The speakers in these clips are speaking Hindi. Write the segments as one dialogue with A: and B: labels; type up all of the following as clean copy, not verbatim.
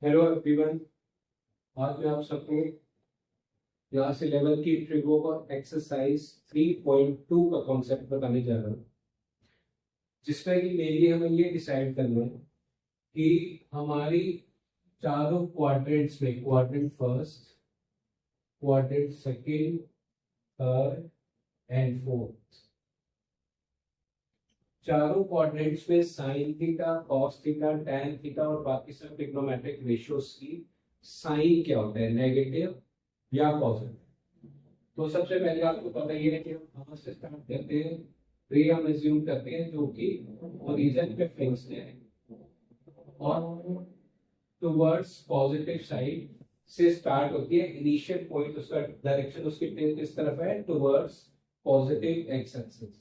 A: Hello everyone. आज मैं आप सबको क्लास 11 की ट्रिगो का एक्सरसाइज 3.2 का कॉन्सेप्ट बताने जा रहा हूँ, जिसमें कि मेनली हमें ये डिसाइड करना है कि हमारी चारों क्वाड्रेंट्स में quadrant first, quadrant second, third and fourth, चारों क्वाड्रेंट्स में sine theta, cos theta, tan theta और बाकी सब ट्रिग्नोमेट्रिक रेशियोज की साइन क्या होता है, नेगेटिव या पॉजिटिव। तो सबसे पहले आपको पता ही है कि हम कहाँ से स्टार्ट करते हैं। रे हम एज्यूम करते हैं जो कि ओरिजिन पे फिक्स्ड है और टुवर्ड्स पॉजिटिव साइड से स्टार्ट होती है। इनिशियल पॉइंट उसका डायरेक्शन उसकी किस तरफ है, टुवर्ड्स पॉजिटिव एक्स एक्सिस।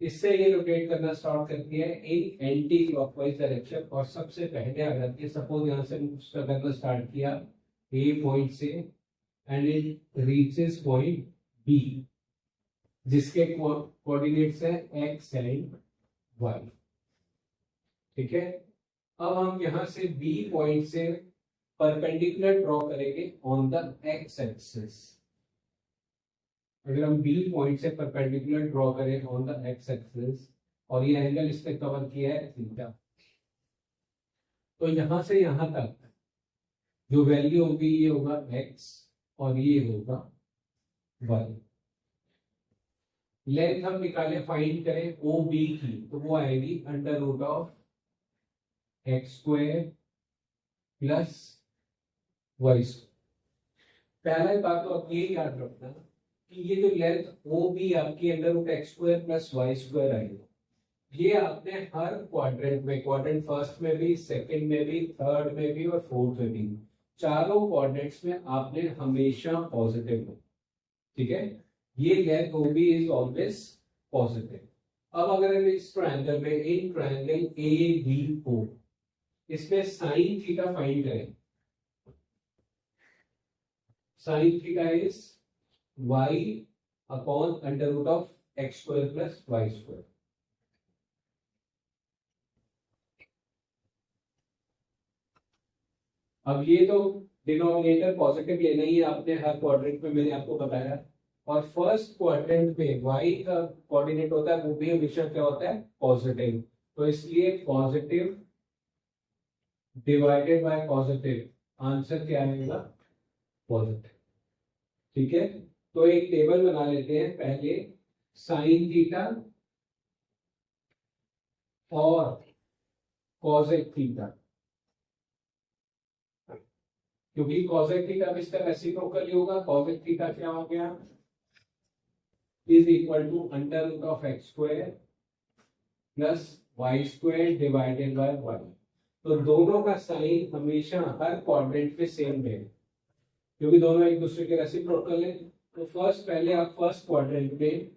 A: इससे ये रोटेट करना स्टार्ट करती है इन एंटी क्लॉकवाइज डायरेक्शन और सबसे पहले आ जाती है, सपोज यहाँ से करना स्टार्ट किया ए पॉइंट से and it reaches point B जिसके कोऑर्डिनेट्स है एक्स एंड वाई। ठीक है, अब हम यहां से बी पॉइंट से परपेंडिकुलर ड्रॉ करेंगे ऑन द एक्स एक्सिस। अगर हम बी पॉइंट से परपेंडिकुलर ड्रॉ करें ऑन द एक्स एक्सिस और ये एंगल इसने कवर किया है थीटा, तो यहां से यहां तक जो वैल्यू होगी ये होगा x और ये होगा y। लेंथ हम निकाले, फाइंड करें ओ बी की, तो वो आएगी under root of X square plus Y square. पहला बात तो आप ये याद रखना कि ये जो लेंथ ओ बी आपकी under root x square plus Y square आएगी, ये आपने हर क्वाड्रेंट में, क्वाड्रेंट फर्स्ट में भी, सेकंड में भी, थर्ड में भी और फोर्थ में भी, चारों क्वाड्रेंट्स में आपने हमेशा पॉजिटिव में। ठीक है, ये length O B is always positive. अब अगर हम इस ट्रायंगल में, in triangle A B O, इसमें साइन थीटा फाइंड करें। Sine theta is y upon under root of X square plus Y square. अब ये तो डिनोमिनेटर पॉजिटिव लेना ही है आपने हर क्वाड्रेंट में, मैंने आपको बताया। और फर्स्ट क्वाड्रेंट में y का कोऑर्डिनेट होता है वो भी हमेशा क्या होता है, पॉजिटिव। तो इसलिए positive divided by positive, answer क्या आएगा, पॉजिटिव। ठीक है, तो एक टेबल बना लेते हैं पहले, साइन थीटा और कॉसेक थीटा, क्योंकि कॉसेक थीटा भी इसका रेसिप्रोकल होगा। कॉसेक थीटा क्या हो गया, is equal to under root of X square plus Y square divided by Y. तो दोनों का साइन हमेशा हर क्वाड्रेंट में सेम है, क्योंकि दोनों एक दूसरे के रेसिप्रोकल है। तो फर्स्ट पहले आप फर्स्ट क्वाड्रेंट में,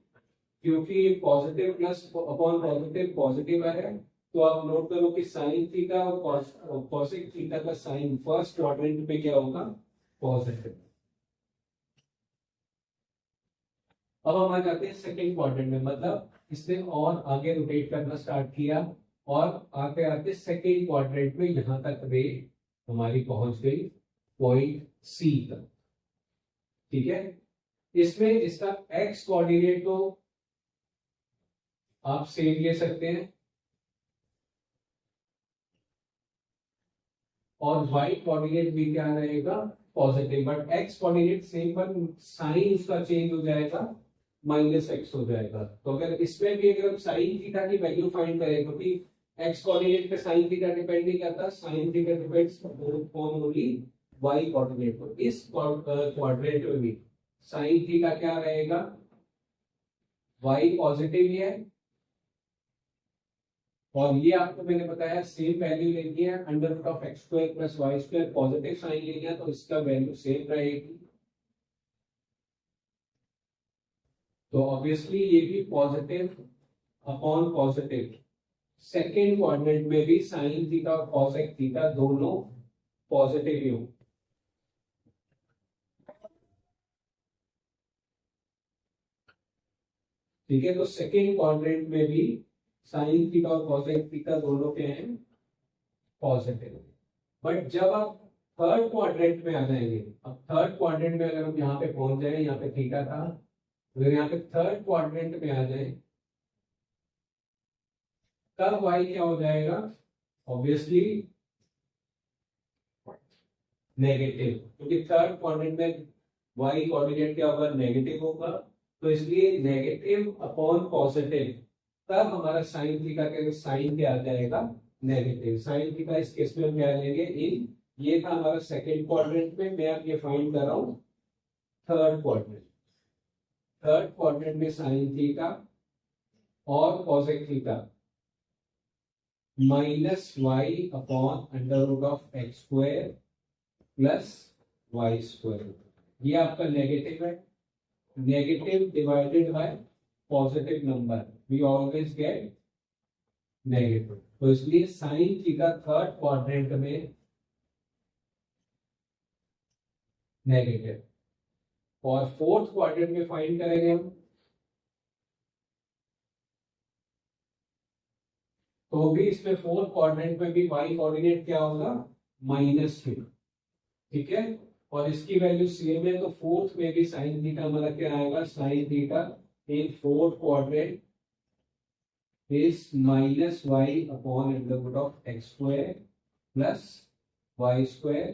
A: क्योंकि positive plus upon positive positive है, तो आप नोट करो कि साइन थीटा और कॉसेक थीटा का साइन फर्स्ट क्वाड्रेंट में क्या होगा, पॉजिटिव। अब हम आ जाते हैं सेकंड क्वाड्रेंट में, मतलब इसने और आगे रोटेट करना स्टार्ट किया और आगे आते सेकंड क्वाड्रेंट में यहां तक रे हमारी पहुंच गई पॉइंट सी तक। ठीक है, इसमें इसका एक्स कोऑर्डिनेट तो आप सेम ले सकते हैं और y कोऑर्डिनेट भी क्या रहेगा, positive, but x coordinate same पर साइन उसका चेंज हो जाएगा, माइनस एक्स हो जाएगा। तो अगर इसमें भी अगर हम साइन थीटा की वैल्यू फाइंड करें, क्योंकि x कोऑर्डिनेट पे साइन थीटा डिपेंड नहीं करता, sine theta depends on only y coordinate. तो इस क्वाड्रेंट में भी साइन थीटा क्या रहेगा, y पॉजिटिव ही है, और ये आपको मैंने बताया सेम वैल्यू लेनी है, under root of X square plus Y square, positive sign लेनी है, तो इसका वैल्यू सेम रहेगी। तो ऑब्वियसली ये भी positive upon positive. Second quadrant में भी साइन थीटा और कॉसेक थीटा दोनों पॉजिटिव ही हो। ठीक है, तो सेकेंड क्वाड्रेंट में भी साइन थीटा और कॉसेक थीटा दोनों के हैं पॉजिटिव। बट जब आप थर्ड क्वाड्रेंट में आ जाएंगे। अब थर्ड क्वाड्रेंट में अगर हम यहाँ पे पहुंच जाए, यहाँ पे थीटा था, अगर यहाँ पे थर्ड क्वाड्रेंट में आ जाए तब y क्या हो जाएगा, ऑब्वियसली नेगेटिव, क्योंकि थर्ड क्वाड्रेंट में y कोऑर्डिनेट क्या होगा, नेगेटिव होगा, तो इसलिए नेगेटिव अपॉन पॉजिटिव, तब हमारा साइन थीटा का साइन क्या आ जाएगा, नेगेटिव। साइन थीटा इस केस में हम क्या लेंगे, इन, ये था हमारा सेकंड क्वाड्रेंट में, मैं अब ये फाइंड कर रहा हूं थर्ड क्वाड्रेंट। थर्ड क्वाड्रेंट में साइन थीटा और cosec theta minus Y upon under root of X square plus Y square, ये आपका नेगेटिव है। Negative divided by positive number, we always get negative, तो इसलिए साइन थीटा थर्ड क्वाड्रेंट में नेगेटिव, और फोर्थ क्वाड्रेंट में फाइंड करेंगे हम, तो भी इसमें फोर्थ क्वाड्रेंट में भी वाई कोऑर्डिनेट क्या होगा, -3, ठीक है, और इसकी वैल्यू सेम है, तो फोर्थ में भी साइन थीटा हमारा क्या आएगा, sine theta in fourth quadrant is minus Y upon under root of X square plus Y square.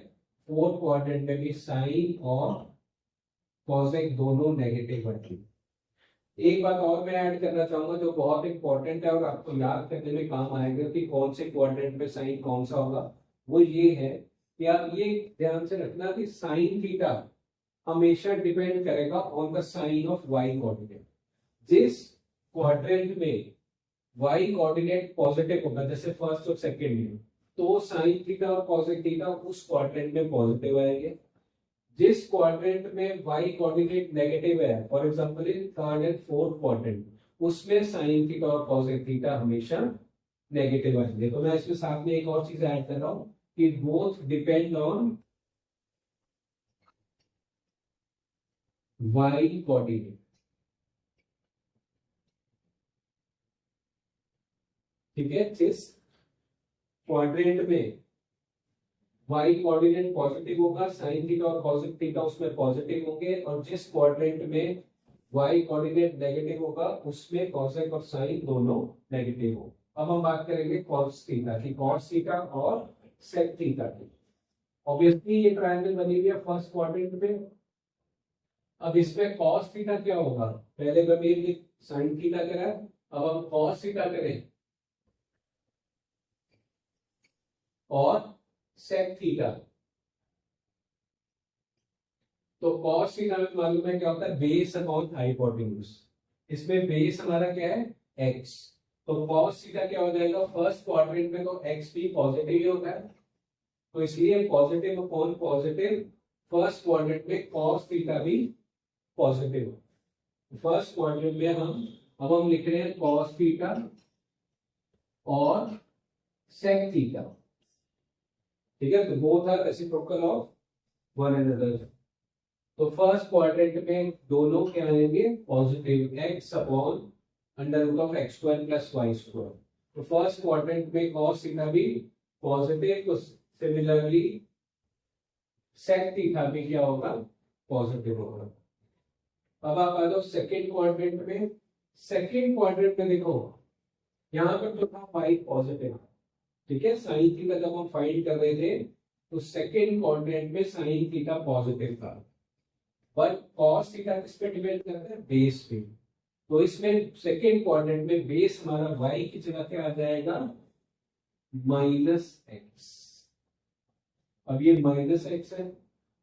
A: Fourth quadrant में भी साइन और कॉसेक दोनों नेगेटिव है। एक बात और मैं ऐड करना चाहूंगा जो बहुत इंपॉर्टेंट है और आपको याद करने में काम आएगा कि कौन से क्वाड्रेंट में साइन कौन सा होगा, वो ये है कि आप ये ध्यान से रखना कि साइन थीटा हमेशा डिपेंड करेगा on the sign of Y coordinate. जिस क्वाड्रेंट में वाई कोऑर्डिनेट पॉजिटिव होगा, जैसे फर्स्ट और सेकंड में, तो साइन थीटा और कॉसेक थीटा उस क्वाड्रेंट में पॉजिटिव आएंगे। जिस क्वाड्रेंट में वाई कोऑर्डिनेट नेगेटिव है, for example in third and fourth quadrant, उसमें साइन थीटा और कॉसेक थीटा हमेशा नेगेटिव आएंगे। तो मैं इसमें साथ में एक और चीज ऐड कर रहा हूं कि both depend on Y coordinate, ठीक है। जिस क्वाड्रेंट में वाई कोऑर्डिनेट पॉजिटिव होगा, साइन थीटा और कॉसेक थीटा उसमें पॉजिटिव होंगे, और जिस क्वाड्रेंट में वाई कोऑर्डिनेट नेगेटिव होगा उसमें कॉसेक और साइन दोनों नेगेटिव हो। अब हम बात करेंगे कॉस थीटा की, कॉस थीटा और सेक थीटा की। ऑब्वियसली ये ट्रायंगल बनी हुई है फर्स्ट क्वाड्रेंट में, अब इसमें कॉस थीटा क्या होगा, पहले कभी साइन थीटा करा, अब हम कॉस थीटा करें और सेक थीटा। तो कॉस थीटा में मालूम है क्या होता है, बेस अपॉन हाइपोटेन्यूज, इसमें बेस हमारा क्या है, एक्स, तो कॉस थीटा क्या हो जाएगा, फर्स्ट क्वाड्रेंट में तो एक्स भी पॉजिटिव ही होता है, तो इसलिए positive upon positive, first quadrant में कॉस थीटा भी पॉजिटिव। फर्स्ट क्वाड्रेंट में हम लिख रहे हैं कॉस थीटा और सेक थीटा, ठीक है, तो both are reciprocal of one another. तो फर्स्ट क्वाड्रेंट में दोनों क्या आएंगे, positive, X upon under root of X square plus Y square. तो फर्स्ट क्वाड्रेंट में कॉस थीटा भी पॉजिटिव, तो सिमिलरली सेक थीटा भी क्या होगा, पॉजिटिव होगा। अब आप आ जाओ सेकेंड क्वाड्रेंट में। सेकेंड क्वाड्रेंट में देखो यहाँ पर तो था वाई पॉजिटिव, ठीक है, साइन थीटा जब हम फाइंड कर रहे थे तो सेकेंड क्वाड्रेंट में साइन थीटा पॉजिटिव था, बट कॉस थीटा किस पे डिपेंड करता है, बेस पे। तो इसमें सेकेंड क्वाड्रेंट में बेस हमारा वाई की जगह क्या आ जाएगा, -x। अब ये -x है,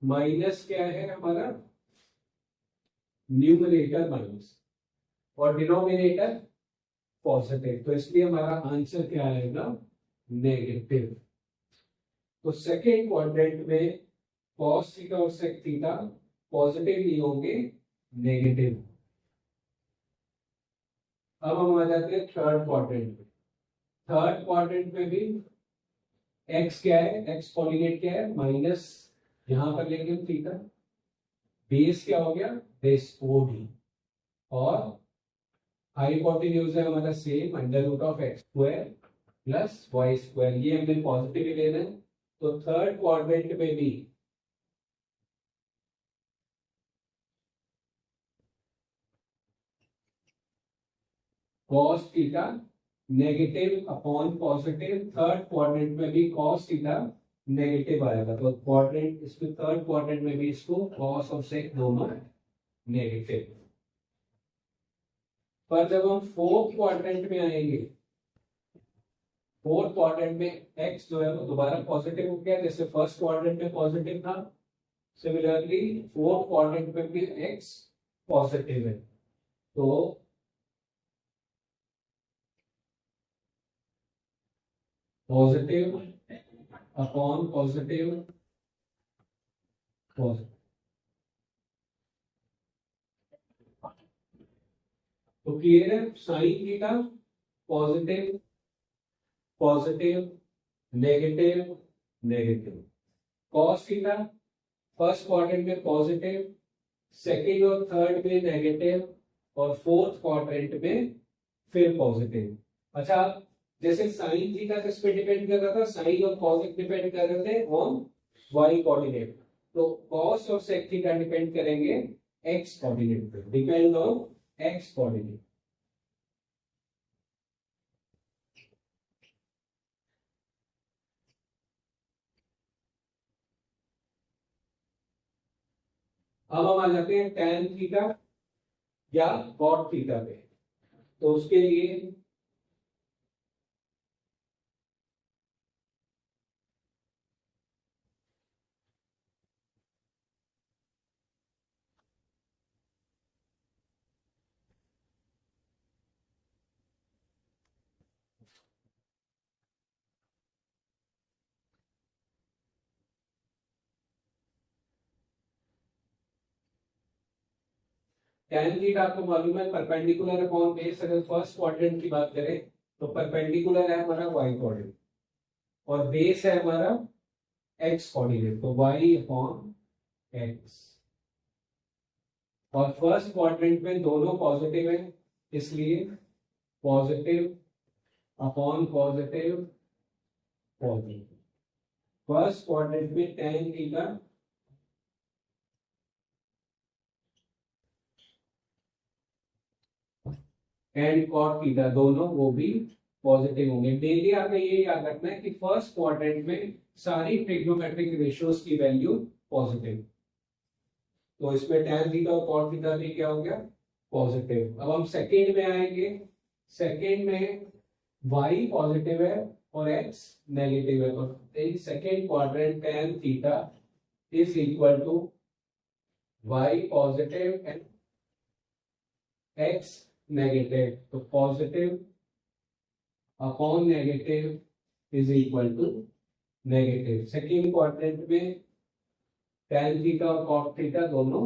A: माइनस क्या है हमारा, न्यूमरेटर माइनस और डिनोमिनेटर पॉजिटिव, तो इसलिए हमारा आंसर क्या आएगा, नेगेटिव। तो सेकेंड क्वाड्रेंट में कॉस थीटा और सेक थीटा पॉजिटिव ही होंगे, नेगेटिव। अब हम आ जाते हैं थर्ड क्वाड्रेंट में। थर्ड क्वाड्रेंट में भी एक्स क्या है, एक्स कोऑर्डिनेट क्या है, माइनस, यहां पर लेंगे हम थीटा, बेस क्या हो गया, बेस OD, और हाइपोटेन्यूज है हमारा same, under root of X square plus Y square, ये हमने पॉजिटिव ही लेना है, तो थर्ड क्वाड्रेंट में भी cos theta negative upon positive, third quadrant में भी cos थीटा नेगेटिव आएगा। तो क्वाड्रेंट इसमें थर्ड क्वाड्रेंट में भी इसको cos और sec दोनों नेगेटिव। पर जब हम फोर्थ क्वाड्रेंट में आएंगे, फोर्थ क्वाड्रेंट में x जो है वो दोबारा पॉजिटिव हो गया, जैसे फर्स्ट क्वाड्रेंट में पॉजिटिव था, सिमिलरली फोर्थ क्वाड्रेंट में भी x पॉजिटिव है। तो पॉजिटिव अपॉन पॉजिटिव पॉजिटिव, तो क्लियर है। Sine theta positive positive negative negative, cos theta first quadrant में पॉजिटिव, सेकंड और थर्ड में नेगेटिव, और फोर्थ क्वाड्रेंट में फिर पॉजिटिव। अच्छा, जैसे साइन थीटा किस पे डिपेंड कर रहा था, साइन और कॉस डिपेंड कर रहे थे ऑन वाई कोऑर्डिनेट, तो कॉस और सेक थीटा डिपेंड करेंगे एक्स कोऑर्डिनेट पे, डिपेंड ऑन एक्स कोऑर्डिनेट। अब हम आ जाते हैं tan थीटा या cot थीटा पे। तो उसके लिए tan थीटा आपको मालूम है परपेंडिकुलर अपॉन बेस। अगर फर्स्ट क्वाड्रेंट की बात करें तो परपेंडिकुलर है हमारा y कोऑर्डिनेट और बेस है हमारा x कोऑर्डिनेट, तो y अपॉन x। और फर्स्ट क्वाड्रेंट में दोनों पॉजिटिव है, इसलिए positive upon positive positive. First quadrant में tan theta and cot theta दोनों वो भी पॉजिटिव होंगे। मेनली आपने ये याद रखना है कि फर्स्ट क्वाड्रेंट में सारी ट्रिग्नोमेट्रिक रेशियोज की वैल्यू पॉजिटिव, तो इसमें tan थीटा और cot थीटा भी क्या हो गया, पॉजिटिव। अब हम सेकंड में आएंगे, सेकंड में y पॉजिटिव है और x नेगेटिव है, तो in second quadrant tan theta is equal to y positive and x negative, तो positive upon negative is equal to negative. Second quadrant में tan थीटा और cot थीटा दोनों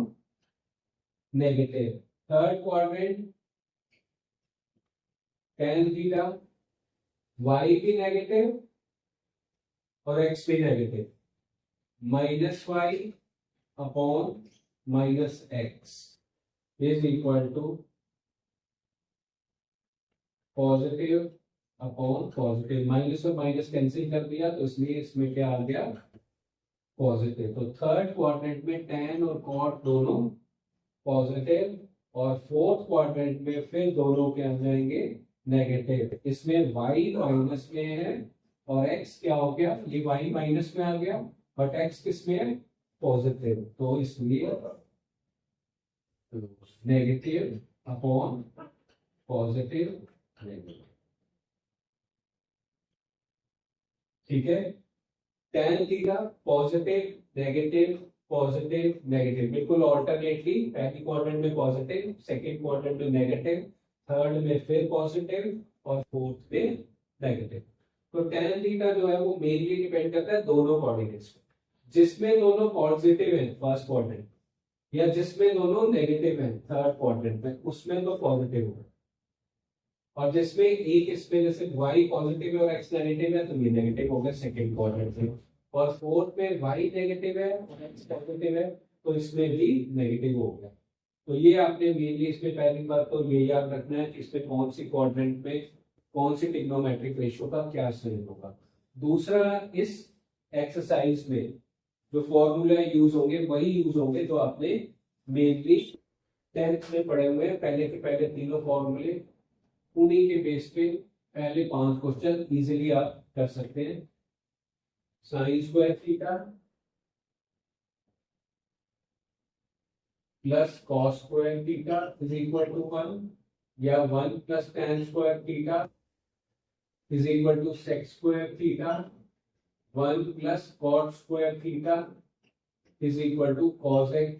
A: negative. Third quadrant tan theta y भी नेगेटिव और x भी negative, minus Y upon minus x is equal to positive upon positive. Minus और माइनस कैंसिल कर दिया तो इसलिए इसमें क्या आ गया, पॉजिटिव। तो थर्ड क्वाड्रेंट में tan और cot दोनों पॉजिटिव और फोर्थ क्वाड्रेंट में फिर दोनों क्या आ जाएंगे, नेगेटिव। इसमें y माइनस में है और x क्या हो गया, ये y माइनस में आ गया बट x किस में है, पॉजिटिव, तो इसलिए नेगेटिव अपॉन पॉजिटिव नेगेटिव। ठीक है, tan theta positive negative positive negative, बिल्कुल ऑल्टरनेटली, पहली क्वाड्रेंट में पॉजिटिव, सेकंड क्वाड्रेंट में नेगेटिव, थर्ड में फिर पॉजिटिव और फोर्थ में नेगेटिव। तो tan थीटा जो है वो मेनली डिपेंड करता है दोनों कोऑर्डिनेट्स पे, जिसमें दोनों पॉजिटिव है फर्स्ट क्वाड्रेंट या जिसमें दोनों नेगेटिव है थर्ड क्वाड्रेंट में, उसमें तो पॉजिटिव होगा, और जिसमें एक इसमें जैसे y पॉजिटिव है और x नेगेटिव है तो ये नेगेटिव हो गया सेकंड क्वाड्रेंट में, और फोर्थ में y नेगेटिव है और x पॉजिटिव है तो इसमें भी नेगेटिव हो गया। तो ये आपने मेनली इसमें पहली बात तो ये याद रखना है कि इसमें कौन सी क्वाड्रेंट में कौन सी ट्रिग्नोमेट्रिक रेशियो का क्या साइन होगा। दूसरा, इस एक्सरसाइज में जो फॉर्मूला यूज होंगे वही यूज होंगे जो आपने मेनली 10th में पढ़े हुए हैं। पहले के पहले तीनों फॉर्मूले, उन्हीं के बेस पे पहले 5 क्वेश्चन इजीली आप कर सकते हैं। Sine square theta plus cos square theta is equal to 1, या 1 plus tan square theta is equal to sec square theta, 1 plus cot square theta is equal to cosec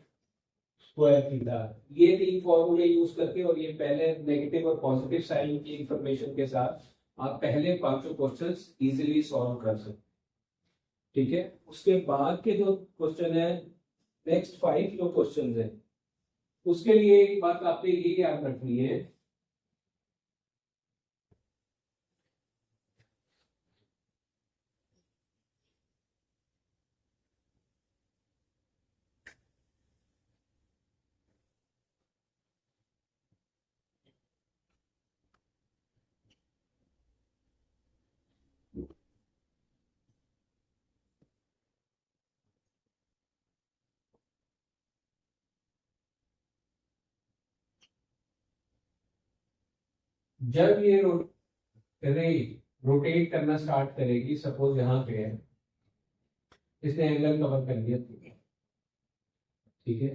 A: square theta. ये 3 फॉर्मूले यूज करके, और ये पहले नेगेटिव और पॉजिटिव साइन की इंफॉर्मेशन के साथ आप पहले 5 क्वेश्चंस इजीली सॉल्व कर सकते। ठीक है, उसके बाद के जो क्वेश्चन है, नेक्स्ट 5 जो क्वेश्चन है, उसके लिए एक बात आपने ये याद रखनी है, जब ये रे रोटेट करना स्टार्ट करेगी, सपोज यहां पे है, इसने एंगल कवर कर दिया, ठीक है,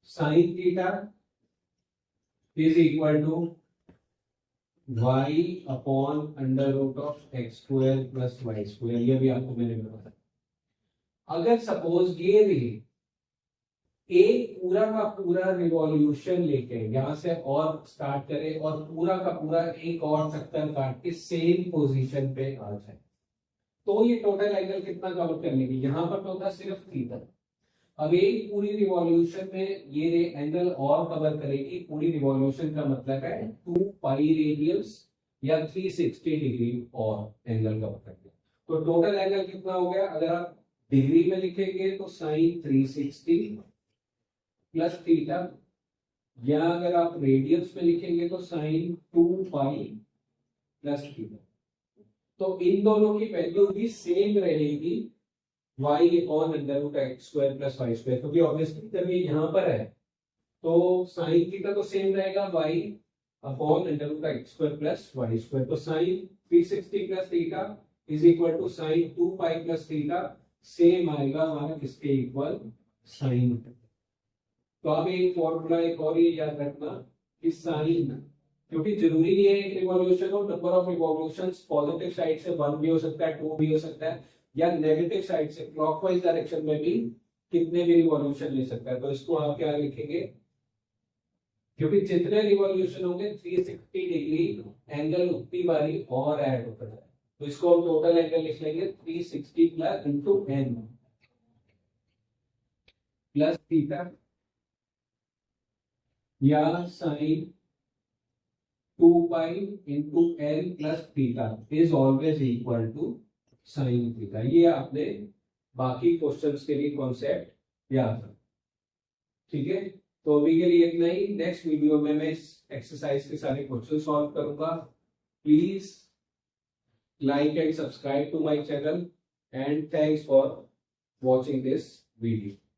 A: sine theta is equal to y upon under root of X square plus Y square. ये भी आपको मैंने बताया। अगर सपोज ये रे एक पूरा का पूरा रिवॉल्यूशन लेके यहां से और स्टार्ट करे और पूरा का पूरा एक और चक्कर काट के सेम पोजीशन पे आ जाए, तो ये टोटल एंगल कितना कवर कर लेगी? यहाँ पर तो होगा सिर्फ थीटा। अब एक पूरी रिवॉल्यूशन में ये एंगल और कवर करेगी। पूरी रिवॉल्यूशन का मतलब है 2 पाई रेडियंस या 360 डिग्री और एंगल कवर करेगी। तो टोटल एंगल कितना हो गया? अगर आप डिग्री में लिखेंगे तो साइन 360 प्लस थीटा, या अगर आप रेडियंस में लिखेंगे तो साइन 2 पाई प्लस थीटा। तो इन दोनों की वैल्यू भी सेम रहेगी, y upon under root x square plus Y square, क्योंकि ऑब्वियसली जब ये यहाँ पर है तो साइन थीटा तो सेम रहेगा, y upon under root x square plus Y square. तो sine 360 plus theta is equal to sine 2 pi plus theta, same आएगा हमारा किसके इक्वल? साइन। तो अब एक फॉर्मूला एक और ये याद रखना कि साइन, क्योंकि जरूरी नहीं है एक रिवॉल्यूशन हो, number of revolutions positive side से 1 भी हो सकता है, 2 भी हो सकता है, या नेगेटिव साइड से क्लॉकवाइज डायरेक्शन में भी कितने भी रिवॉल्यूशन ले सकता है। तो इसको आप क्या लिखेंगे? क्योंकि जितने रिवॉल्यूशन होंगे 360 डिग्री एंगल उतनी बारी और ऐड होता है, तो इसको हम टोटल एंगल लिख लेंगे 360 plus into n plus theta, या sine 2 pi into n plus theta is always equal to sine theta. ये आपने बाकी क्वेश्चंस के लिए कॉन्सेप्ट याद रखना। ठीक है, तो अभी के लिए इतना ही। नेक्स्ट वीडियो में मैं इस एक्सरसाइज के सारे क्वेश्चन सॉल्व करूंगा। Please like and subscribe to my channel, and thanks for watching this video.